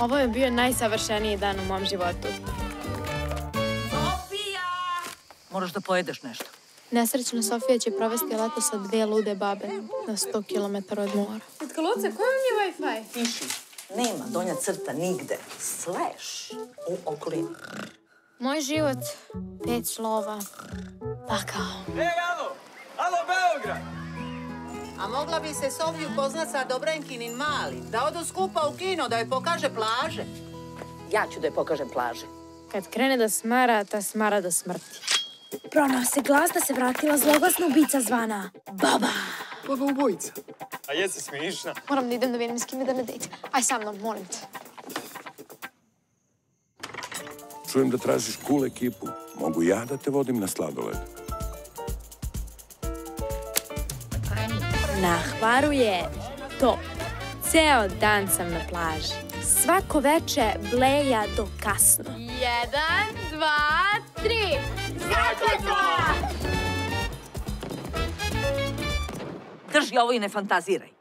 Ovo je bio najsavršeniji dan u mom životu. Sofija! Moraš da pojedeš nešto. Nesrećna Sofija će provesti leto sa 2 lude babe na 100 km od mora. Tetka Luce, koji vam je Wi-Fi? Tiši. Nema donja crta nigde. Slash u okolini. Moj život, 5 slova, pakao. Alo, Beograd! A mogla bi se Sofiju poznat sa Dobrenkinin Mali, da odu skupa u kino, da joj pokaže plaže. Ja ću da joj pokažem plaže. Kad krene da smara, ta smara do smrti. Pronao se glas da se vratila zloglasna ubica zvana Baba. Baba ubojica. A jesi smišna? Moram da idem da vidim s kim ide na dejt. Aj sa mnom, molim te. Čujem da tražiš cool ekipu. Mogu ja da te vodim na sladoled? Na Hvaru je top. Ceo dan sam na plaži. Svako veče bleja do kasno. 1, 2, 3. Drži ovo i ne fantaziraj.